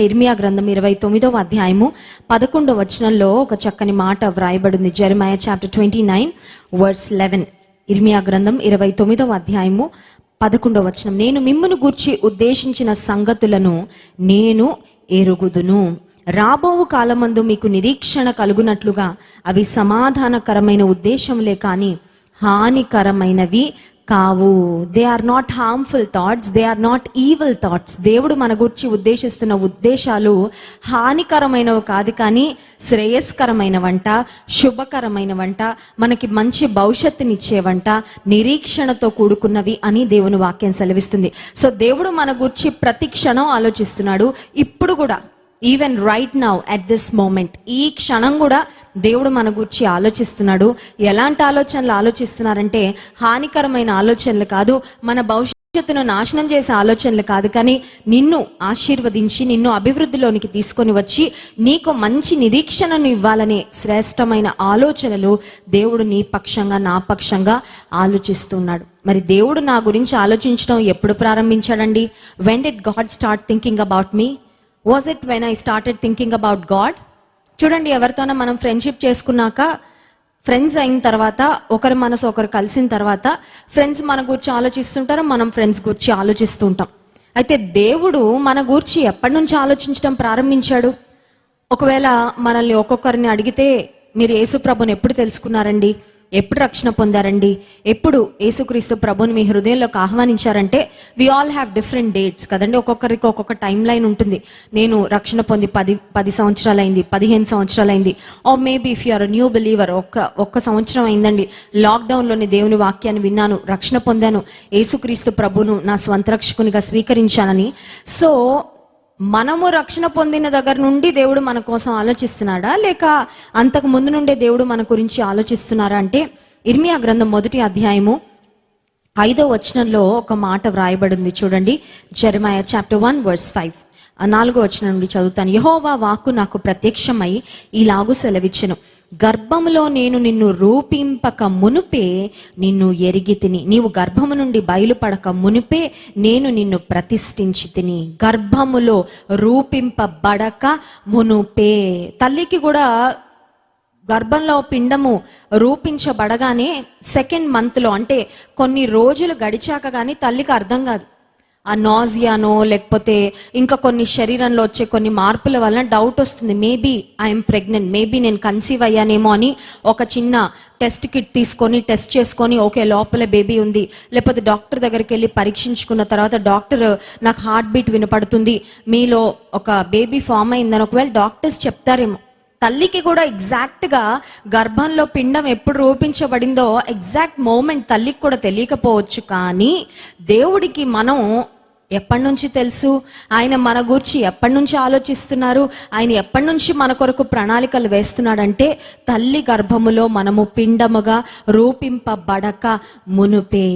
ఇర్మియా గ్రంథం 29వ అధ్యాయము 11వ వచనంలో ఒక చక్కని మాట వ్రాయబడింది. Jeremiah chapter 29 verse 11. ఇర్మియా గ్రంథం 29వ అధ్యాయము 11వ వచనం. నేను మిమ్మును గూర్చి ఉద్దేశించిన సంగతులను నేను ఎరుగుదును, రాబోవు కాలమందు మీకు నిరీక్షణ కలుగునట్లుగా అవి సమాధానకరమైన ఉద్దేశములే కాని హానికరమైనవి కావు. They are not harmful thoughts, they are not evil thoughts. దేవుడు మన గురించి ఉద్దేశిస్తున్న ఉద్దేశాలు హానికరమైనవి కాదు, కానీ శ్రేయస్కరమైనవంట, శుభకరమైనవంట, మనకి మంచి భవిష్యత్తునిచ్చేవంట, నిరీక్షణతో కూడుకున్నవి అని దేవుని వాక్యం సెలవిస్తుంది. సో దేవుడు మన గురించి ప్రతి క్షణం ఆలోచిస్తున్నాడు. ఇప్పుడు కూడా even right now at this moment, ఈ క్షణం కూడా దేవుడు మన గురించి ఆలోచిస్తున్నాడు. ఎలాంటి ఆలోచనలు ఆలోచిస్తున్నారంటే హానికరమైన ఆలోచనలు కాదు, మన భవిష్యత్తును నాశనం చేసే ఆలోచనలు కాదు, కానీ నిన్ను ఆశీర్వదించి నిన్ను అభివృద్ధిలోనికి తీసుకొని వచ్చి నీకు మంచి నిరీక్షణను ఇవ్వాలనే శ్రేష్టమైన ఆలోచనలు దేవుడు నీ పక్షంగా నా పక్షంగా ఆలోచిస్తున్నాడు. మరి దేవుడు నా గురించి ఆలోచించడం ఎప్పుడు ప్రారంభించాడండి? When did God start thinking about me? Was it when I started thinking about God? చూడండి, ఎవరితోనో మనం ఫ్రెండ్షిప్ చేసుకున్నాక, ఫ్రెండ్స్ అయిన తర్వాత, ఒకరి మనసు ఒకరు కలిసిన తర్వాత ఫ్రెండ్స్ మన గురించి ఆలోచిస్తుంటారు, మనం ఫ్రెండ్స్ గురించి ఆలోచిస్తూ ఉంటాం. అయితే దేవుడు మన గురించి ఎప్పటి నుంచి ఆలోచించడం ప్రారంభించాడు? ఒకవేళ మనల్ని ఒక్కొక్కరిని అడిగితే, మీరు యేసు ప్రభుని ఎప్పుడు తెలుసుకున్నారండి, ఎప్పుడు రక్షణ పొందారండి, ఎప్పుడు యేసుక్రీస్తు ప్రభుని మీ హృదయంలోకి ఆహ్వానించారంటే, we all have different dates కదండి. ఒక్కొక్కరికి ఒక్కొక్క టైం లైన్ ఉంటుంది. నేను రక్షణ పొంది 10 సంవత్సరాలు అయింది, 15 సంవత్సరాలు అయింది. Oh maybe if you are new believer, ఒక్క సంవత్సరం అయిందండి, లాక్డౌన్లోని దేవుని వాక్యాన్ని విన్నాను, రక్షణ పొందాను, యేసుక్రీస్తు ప్రభును నా స్వంత రక్షకునిగా స్వీకరించానని. సో మనము రక్షణ పొందిన దగ్గర నుండి దేవుడు మన కోసం ఆలోచిస్తున్నాడా, లేక అంతకు ముందు నుండే దేవుడు మన గురించి ఆలోచిస్తున్నారా అంటే, ఇర్మియా గ్రంథం 1వ అధ్యాయము 5వ వచనంలో ఒక మాట వ్రాయబడింది చూడండి. జెరమయా చాప్టర్ 1 వర్స్ 5, 4వ వచనం నుండి చదువుతాను. యెహోవా వాక్కు నాకు ప్రత్యక్షమై ఇలాగు సెలవిచ్చెను, గర్భములో నేను నిన్ను రూపింపక మునుపే నిన్ను ఎరిగి తిని, నీవు గర్భము నుండి బయలుపడక మునుపే నేను నిన్ను ప్రతిష్ఠించి తిని. గర్భములో రూపింపబడక మునుపే. తల్లికి కూడా గర్భంలో పిండము రూపించబడగానే సెకండ్ మంత్లో, అంటే కొన్ని రోజులు గడిచాక కానీ తల్లికి అర్థం కాదు. ఆ నాజియానో లేకపోతే ఇంకా కొన్ని శరీరంలో వచ్చే కొన్ని మార్పుల వలన డౌట్ వస్తుంది, మేబీ ఐఎమ్ ప్రెగ్నెంట్, మేబీ నేను కన్సీవ్ అయ్యానేమో అని ఒక చిన్న టెస్ట్ కిట్ తీసుకొని టెస్ట్ చేసుకొని, ఓకే లోపల బేబీ ఉంది, లేకపోతే డాక్టర్ దగ్గరికి వెళ్ళి పరీక్షించుకున్న తర్వాత డాక్టర్ నాకు హార్ట్ బీట్ వినపడుతుంది, మీలో ఒక బేబీ ఫామ్ అయిందని ఒకవేళ డాక్టర్స్ చెప్తారేమో. తల్లికి కూడా ఎగ్జాక్ట్గా గర్భంలో పిండం ఎప్పుడు రూపించబడిందో ఎగ్జాక్ట్ మూమెంట్ తల్లికి కూడా తెలియకపోవచ్చు, కానీ దేవుడికి మనం ఎప్పటి నుంచి తెలుసు, ఆయన మన గురించి ఎప్పటి నుంచి ఆలోచిస్తున్నారు, ఆయన ఎప్పటి నుంచి మన కొరకు ప్రణాళికలు వేస్తున్నాడంటే, తల్లి గర్భములో మనము పిండముగా రూపింపబడక మునుపే.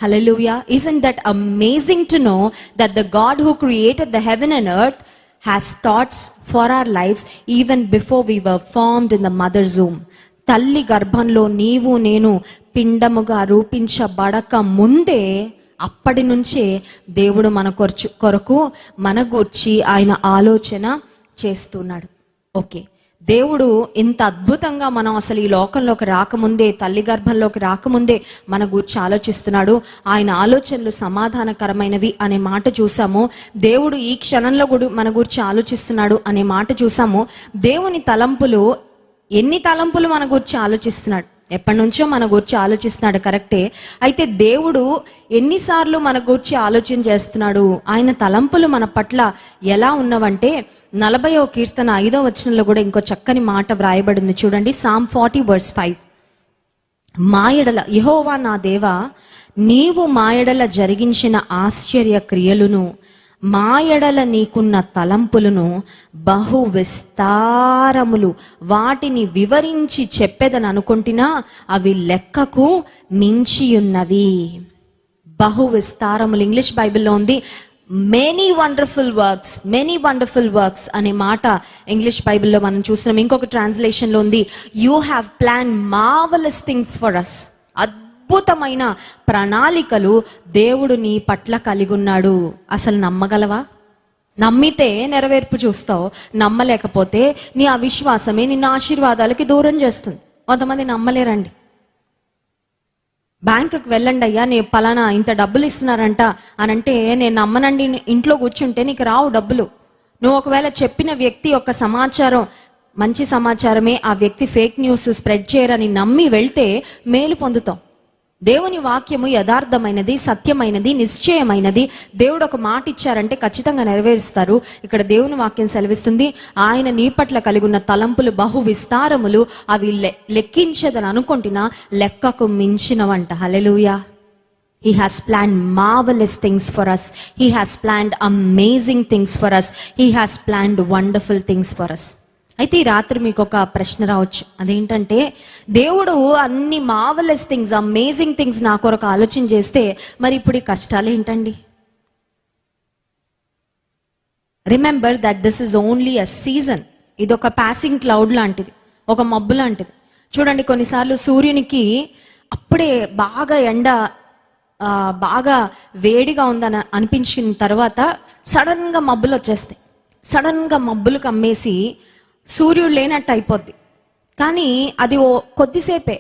హల్లెలూయా. Isn't that amazing to know that the God who created the heaven and earth has thoughts for our lives even before we were formed in the mother's womb. తల్లి గర్భంలో నీవు నేను పిండముగా రూపించబడక ముందే, అప్పటి నుంచే దేవుడు మన కొరకు మన గూర్చి ఆయన ఆలోచన చేస్తున్నాడు. ఓకే, దేవుడు ఇంత అద్భుతంగా మనం అసలు ఈ లోకంలోకి రాకముందే, తల్లి గర్భంలోకి రాకముందే మన గురించి ఆలోచిస్తున్నాడు. ఆయన ఆలోచనలు సమాధానకరమైనవి అనే మాట చూసాము. దేవుడు ఈ క్షణంలో కూడా మన గురించి ఆలోచిస్తున్నాడు అనే మాట చూసాము. దేవుని తలంపులు, ఎన్ని తలంపులు మన గురించి ఆలోచిస్తున్నాడు, ఎప్పటి నుంచో మన గురించి ఆలోచిస్తున్నాడు, కరెక్టే. అయితే దేవుడు ఎన్నిసార్లు మన గురించి ఆలోచన చేస్తున్నాడు, ఆయన తలంపులు మన పట్ల ఎలా ఉన్నవంటే, 40వ కీర్తన 5వ వచనంలో కూడా ఇంకో చక్కని మాట వ్రాయబడింది చూడండి. Psalm 40 verse 5, మా ఎడల యెహోవా నా దేవా, నీవు మా ఎడల జరిగించిన ఆశ్చర్య క్రియలను, మా ఎడల నీకున్న తలంపులను బహు విస్తారములు, వాటిని వివరించి చెప్పేదని అనుకుంటున్నా అవి లెక్కకు మించియున్నవి. బహు విస్తారములు, ఇంగ్లీష్ బైబిల్లో ఉంది మెనీ వండర్ఫుల్ వర్క్స్ అనే మాట ఇంగ్లీష్ బైబిల్లో మనం చూస్తున్నాం. ఇంకొక ట్రాన్స్లేషన్లో ఉంది, you have plan marvellous things for us. అద్భుతమైన ప్రణాళికలు దేవుడు నీ పట్ల కలిగి ఉన్నాడు. అసలు నమ్మగలవా? నమ్మితే నెరవేర్పు చూస్తావు, నమ్మలేకపోతే నీ అవిశ్వాసమే నిన్ను ఆశీర్వాదాలకి దూరం చేస్తుంది. కొంతమంది నమ్మలేరండి. బ్యాంకుకి వెళ్ళండి అయ్యా, నీ పలానా ఇంత డబ్బులు ఇస్తున్నారంట అని అంటే, నేను నమ్మనండి, ఇంట్లో కూర్చుంటే నీకు రావు డబ్బులు. నువ్వు ఒకవేళ చెప్పిన వ్యక్తి యొక్క సమాచారం మంచి సమాచారమే, ఆ వ్యక్తి ఫేక్ న్యూస్ స్ప్రెడ్ చేయరని నమ్మి వెళ్తే మేలు పొందుతాం. దేవుని వాక్యము యథార్థమైనది, సత్యమైనది, నిశ్చయమైనది. దేవుడు ఒక మాట ఇచ్చారంటే ఖచ్చితంగా నెరవేరుస్తారు. ఇక్కడ దేవుని వాక్యం సెలవిస్తుంది, ఆయన నీ పట్ల కలిగి ఉన్న తలంపులు బహు విస్తారములు, అవి లెక్కించదని అనుకుంటున్నా లెక్కకు మించినవంట. హల్లెలూయా. He has planned marvelous things for us. He has planned amazing things for us. He has planned wonderful things for us. అయితే ఈ రాత్రి మీకు ఒక ప్రశ్న రావచ్చు. అదేంటంటే, దేవుడు అన్ని మార్వెలస్ థింగ్స్, అమేజింగ్ థింగ్స్ నా కొరకు ఆలోచన చేస్తే మరి ఇప్పుడు ఈ కష్టాలు ఏంటండి? Remember that this is only a season. ఇది ఒక పాసింగ్ క్లౌడ్ లాంటిది, ఒక మబ్బు లాంటిది. చూడండి, కొన్నిసార్లు సూర్యునికి అప్పుడే బాగా ఎండ బాగా వేడిగా ఉందని అనిపించిన తర్వాత సడన్ గా మబ్బులు వచ్చేస్తాయి. సడన్ గా మబ్బులు కమ్మేసి సూర్యుడు లేనట్టు అయిపోద్ది. కానీ అది కొద్దిసేపే.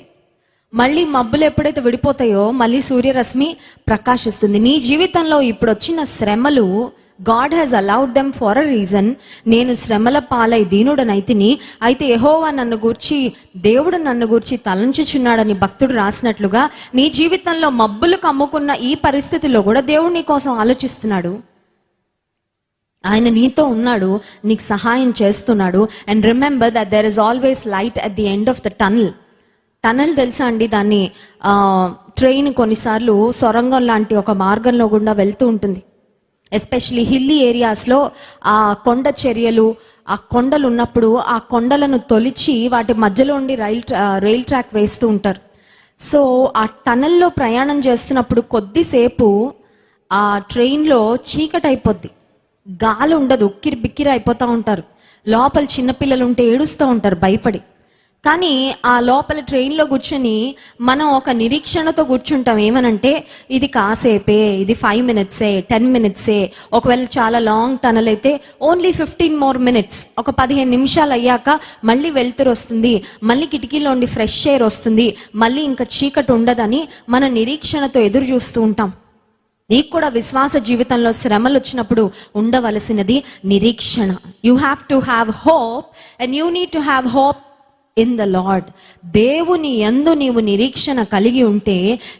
మళ్ళీ మబ్బులు ఎప్పుడైతే విడిపోతాయో మళ్ళీ సూర్యరశ్మి ప్రకాశిస్తుంది. నీ జీవితంలో ఇప్పుడు వచ్చిన శ్రమలు God has allowed them for a reason. నేను శ్రమల పాలై దీనుడనైతిని, అయితే యెహోవా నన్ను గూర్చి, దేవుడు నన్ను గూర్చి తలంచుచున్నాడని భక్తుడు రాసినట్లుగా నీ జీవితంలో మబ్బులు కమ్ముకున్న ఈ పరిస్థితిలో కూడా దేవుడు నీ కోసం ఆలోచిస్తున్నాడు. ఆయన నీతో ఉన్నాడు, నీకు సహాయం చేస్తున్నాడు. And remember that there is always light at the end of the tunnel. Tunnel తెలుసా అండి? దాన్ని ట్రైన్ కొన్నిసార్లు సొరంగం లాంటి ఒక మార్గంలో గుండా వెళ్తూ ఉంటుంది. ఎస్పెషలీ హిల్లీ ఏరియాస్లో ఆ కొండ చర్యలు, ఆ కొండలు ఉన్నప్పుడు ఆ కొండలను తొలిచి వాటి మధ్యలో ఉండి రైల్ ట్రాక్ వేస్తూ ఉంటారు. సో ఆ టనల్లో ప్రయాణం చేస్తున్నప్పుడు కొద్దిసేపు ఆ ట్రైన్లో చీకటి అయిపోద్ది, గాలి ఉండదు, ఉక్కిరి బిక్కిరి అయిపోతూ ఉంటారు. లోపల చిన్నపిల్లలు ఉంటే ఏడుస్తూ ఉంటారు భయపడి. కానీ ఆ లోపల ట్రైన్లో కూర్చొని మనం ఒక నిరీక్షణతో కూర్చుంటాం. ఏమనంటే, ఇది కాసేపే, ఇది 5 minutes, 10 minutes. ఒకవేళ చాలా లాంగ్ టనల్ అయితే ఓన్లీ 15 more minutes. ఒక 15 నిమిషాలు అయ్యాక మళ్ళీ వెళ్తురు వస్తుంది, మళ్ళీ కిటికీలో ఉండి ఫ్రెష్ ఎయిర్ వస్తుంది, మళ్ళీ ఇంకా చీకటి ఉండదని మన నిరీక్షణతో ఎదురు చూస్తూ ఉంటాం. నీకు కూడా విశ్వాస జీవితంలో శ్రమలు వచ్చినప్పుడు ఉండవలసినది నిరీక్షణ. You have to have hope and you need to have hope in the lord. దేవుని యందు నీవు నిరీక్షణ కలిగి ఉంటే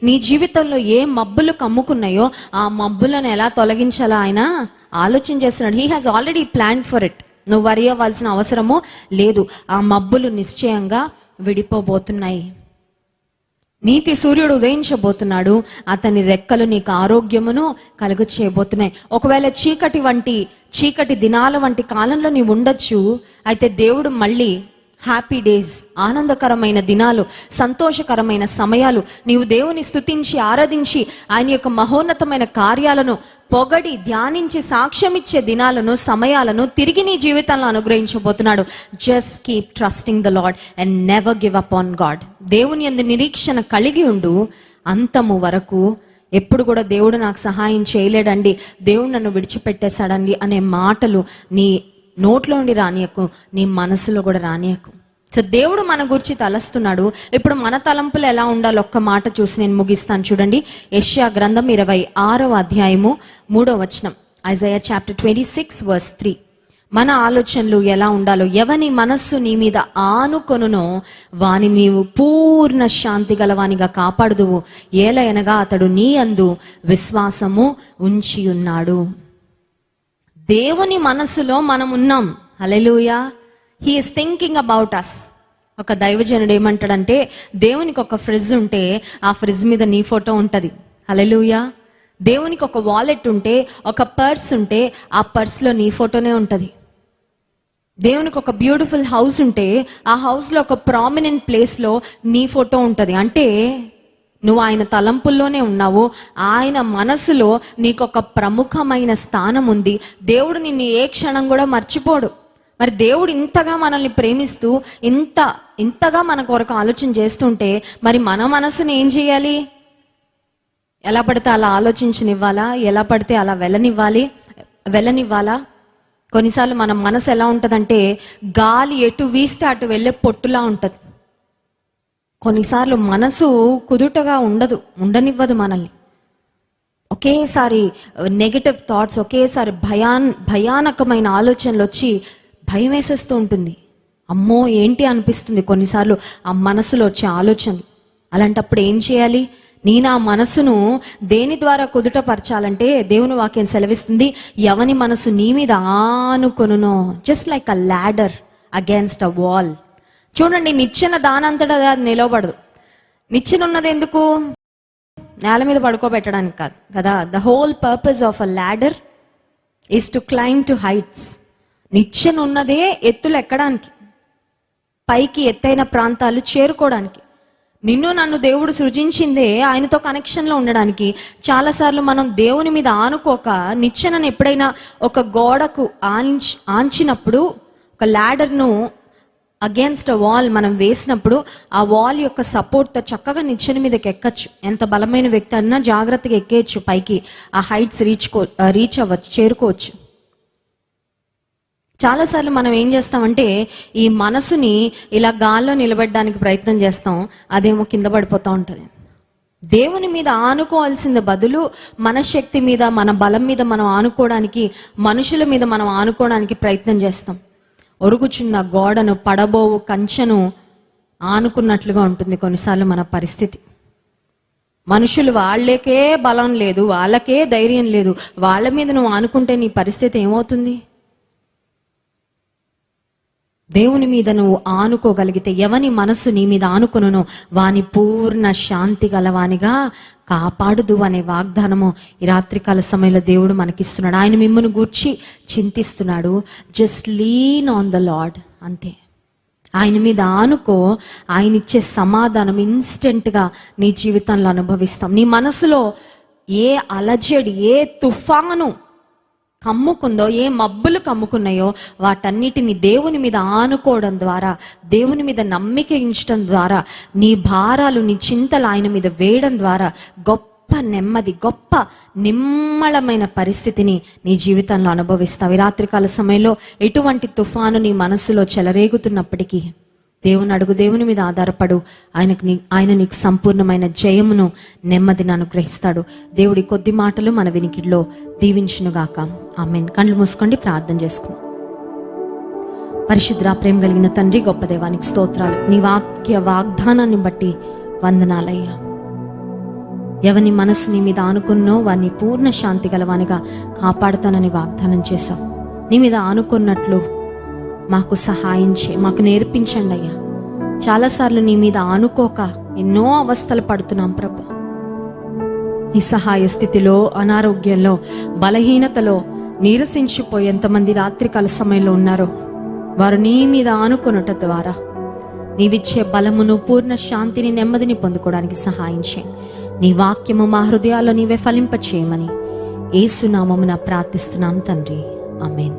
నీ జీవితంలో ఏ మబ్బులు కమ్ముకున్నాయో ఆ మబ్బులను ఎలా తొలగించాలో ఆయన ఆలోచన చేస్తున్నాడు. He has already planned for it. నువ్వు వరి అవ్వాల్సిన అవసరము లేదు. ఆ మబ్బులు నిశ్చయంగా విడిపోబోతున్నాయి. నీతి సూర్యుడు ఉదయించబోతున్నాడు, అతని రెక్కలు నీకు ఆరోగ్యమును కలుగు చేయబోతున్నాయి. ఒకవేళ చీకటి దినాల వంటి కాలంలో నీవు ఉండొచ్చు. అయితే దేవుడు మళ్ళీ హ్యాపీ డేస్, ఆనందకరమైన దినాలు, సంతోషకరమైన సమయాలు, నీవు దేవుని స్తుతించి ఆరాధించి ఆయన యొక్క మహోన్నతమైన కార్యాలను పొగడి ధ్యానించి సాక్ష్యమిచ్చే దినాలను, సమయాలను తిరిగి నీ జీవితంలో అనుగ్రహించబోతున్నాడు. Just keep trusting the lord and never give up on God. దేవుని యందు నిరీక్షణ కలిగి ఉండు అంతము వరకు. ఎప్పుడు కూడా దేవుడు నాకు సహాయం చేయలేడండి, దేవుడు నన్ను విడిచిపెట్టేశాడండి అనే మాటలు నీ నోట్లో ఉండి రానియకు, నీ మనసులో కూడా రానియకు. సో దేవుడు మన గురించి తలస్తున్నాడు. ఇప్పుడు మన తలంపులు ఎలా ఉండాలో ఒక్క మాట చూసి నేను ముగిస్తాను. చూడండి, యెషయా గ్రంథం 26వ అధ్యాయము 3వ వచనం. Isaiah chapter 26 verse 3. మన ఆలోచనలు ఎలా ఉండాలో, ఎవని మనస్సు నీ మీద ఆనుకొనునో వాని నీవు పూర్ణ శాంతి గలవానిగా కాపాడుదువు, ఏలయనగా అతడు నీ యందు విశ్వాసము ఉంచి ఉన్నాడు. దేవుని మనసులో మనం ఉన్నాం. Hallelujah. He is thinking about us. ఒక దైవజనుడు ఏమంటాడంటే, దేవునికి ఒక ఫ్రిడ్జ్ ఉంటే ఆ ఫ్రిడ్జ్ మీద నీ ఫోటో ఉంటుంది. హల్లెలూయా. దేవునికి ఒక వాలెట్ ఉంటే, ఒక పర్స్ ఉంటే ఆ పర్స్లో నీ ఫోటోనే ఉంటుంది. దేవునికి ఒక బ్యూటిఫుల్ హౌస్ ఉంటే ఆ హౌస్లో ఒక ప్రామినెంట్ ప్లేస్లో నీ ఫోటో ఉంటుంది. అంటే నువ్వు ఆయన తలంపుల్లోనే ఉన్నావు, ఆయన మనసులో నీకొక ప్రముఖమైన స్థానం ఉంది. దేవుడు నిన్ను ఏ క్షణం కూడా మర్చిపోడు. మరి దేవుడు ఇంతగా మనల్ని ప్రేమిస్తూ ఇంతగా మన కొరకు ఆలోచన చేస్తుంటే మరి మన మనసుని ఏం చేయాలి? ఎలా పడితే అలా ఆలోచించనివ్వాలా? ఎలా పడితే అలా వెళ్ళనివ్వాలా? కొన్నిసార్లు మన మనసు ఎలా ఉంటుందంటే గాలి ఎటు వీస్తే అటు వెళ్ళే పొట్టులా ఉంటుంది. కొన్నిసార్లు మనసు కుదుటగా ఉండనివ్వదు మనల్ని. ఒకేసారి నెగటివ్ థాట్స్, ఒకేసారి భయానకమైన ఆలోచనలు వచ్చి భయం వేసేస్తూ ఉంటుంది. అమ్మో ఏంటి అనిపిస్తుంది కొన్నిసార్లు ఆ మనసులో వచ్చే ఆలోచనలు. అలాంటప్పుడు ఏం చేయాలి? నేను ఆ మనసును దేని ద్వారా కుదుటపరచాలంటే దేవుని వాక్యం సెలవిస్తుంది, ఎవని మనసు నీ మీద ఆనుకొనునో, just like a ladder against a wall. చూడండి, నిచ్చెన దానంతటా అది నిలవబడదు. నిచ్చెన ఉన్నది ఎందుకు? నేల మీద పడుకోబెట్టడానికి కాదు కదా. The whole purpose of a ladder is to climb to heights. నిచ్చెన ఉన్నదే ఎత్తులు ఎక్కడానికి, పైకి ఎత్తైన ప్రాంతాలు చేరుకోవడానికి. నిన్ను నన్ను దేవుడు సృజించిందే ఆయనతో కనెక్షన్లో ఉండడానికి. చాలాసార్లు మనం దేవుని మీద ఆనుకోక నిచ్చెనను ఎప్పుడైనా ఒక గోడకు ఆంచినప్పుడు, ఒక ల్యాడర్ను అగేన్స్ట్ అ వాల్ మనం వేసినప్పుడు ఆ వాల్ యొక్క సపోర్ట్తో చక్కగా నిచ్చెన మీదకి ఎక్కచ్చు. ఎంత బలమైన వ్యక్తి అన్నా జాగ్రత్తగా ఎక్కేయచ్చు పైకి, ఆ హైట్స్ రీచ్ అవ్వచ్చు, చేరుకోవచ్చు. చాలాసార్లు మనం ఏం చేస్తామంటే ఈ మనసుని ఇలా గాల్లో నిలబెట్టడానికి ప్రయత్నం చేస్తాం, అదేమో కింద పడిపోతూ ఉంటుంది. దేవుని మీద ఆనుకోవాల్సిన బదులు మన శక్తి మీద, మన బలం మీద మనం ఆనుకోవడానికి, మనుషుల మీద మనం ఆనుకోవడానికి ప్రయత్నం చేస్తాం. ఒరుగుచున్న గోడను, పడబోవు కంచెను ఆనుకున్నట్లుగా ఉంటుంది కొన్నిసార్లు మన పరిస్థితి. మనుషులు వాళ్ళకే బలం లేదు, వాళ్ళకే ధైర్యం లేదు, వాళ్ళ మీద నువ్వు ఆనుకుంటే నీ పరిస్థితి ఏమవుతుంది? దేవుని మీద నువ్వు ఆనుకోగలిగితే, ఎవని మనస్సు నీ మీద ఆనుకొనునో వాని పూర్ణ శాంతి గలవానిగా కాపాడుదు అనే వాగ్దానము ఈ రాత్రికాల సమయంలో దేవుడు మనకిస్తున్నాడు. ఆయన మిమ్మల్ని గూర్చి చింతిస్తున్నాడు. Just lean on the lord, అంతే. ఆయన మీద ఆనుకో, ఆయన ఇచ్చే సమాధానం ఇన్స్టెంట్గా నీ జీవితంలో అనుభవిస్తాం. నీ మనసులో ఏ అలజడి, ఏ తుఫాను కమ్ముకుందో, ఏ మబ్బులు కమ్ముకున్నాయో వాటన్నిటిని దేవుని మీద ఆనుకోవడం ద్వారా, దేవుని మీద నమ్మిక ఉంచడం ద్వారా, నీ భారాలు, నీ చింతలు ఆయన మీద వేయడం ద్వారా గొప్ప నెమ్మది, గొప్ప నిమ్మళమైన పరిస్థితిని నీ జీవితంలో అనుభవిస్తావు. ఈ రాత్రికాల సమయంలో ఎటువంటి తుఫాను నీ మనసులో చెలరేగుతున్నప్పటికీ దేవుని అడుగు, దేవుని మీద ఆధారపడు. ఆయన నీకు సంపూర్ణమైన జయమును, నెమ్మదిని అనుగ్రహిస్తాడు. దేవుడి కొద్ది మాటలు మన వినికిడిలో దీవించునుగాక. ఆమేన్. కళ్ళు మూసుకోండి, ప్రార్థన చేసుకుందాం. పరిశుద్ధ ప్రేమ కలిగిన తండ్రి, గొప్ప దేవానికి స్తోత్రాలు. నీ వాగ్దానాన్ని బట్టి వందనాలయ్యా. ఎవని మనసు నీ మీద ఆనుకున్నో వారిని పూర్ణ శాంతి గలవానిగా కాపాడుతానని వాగ్దానం చేశావు. నీ మీద ఆనుకున్నట్లు మాకు సహాయం చేయి, మాకు నేర్పించండి అయ్యా. చాలాసార్లు నీ మీద ఆనుకోక ఎన్నో అవస్థలు పడుతున్నాం ప్రభు. నిస్సహాయ స్థితిలో, అనారోగ్యంలో, బలహీనతలో నీరసించిపోయి ఎంతమంది రాత్రికాల సమయంలో ఉన్నారో వారు నీ మీద ఆనుకొనుట ద్వారా నీవిచ్చే బలమును, పూర్ణ శాంతిని, నెమ్మదిని పొందుకోవడానికి సహాయం చేయి. నీ వాక్యము మా హృదయాల్లో నీవే ఫలింపచేయమని యేసు నామమున ప్రార్థిస్తున్నాం తండ్రి. ఆమేన్.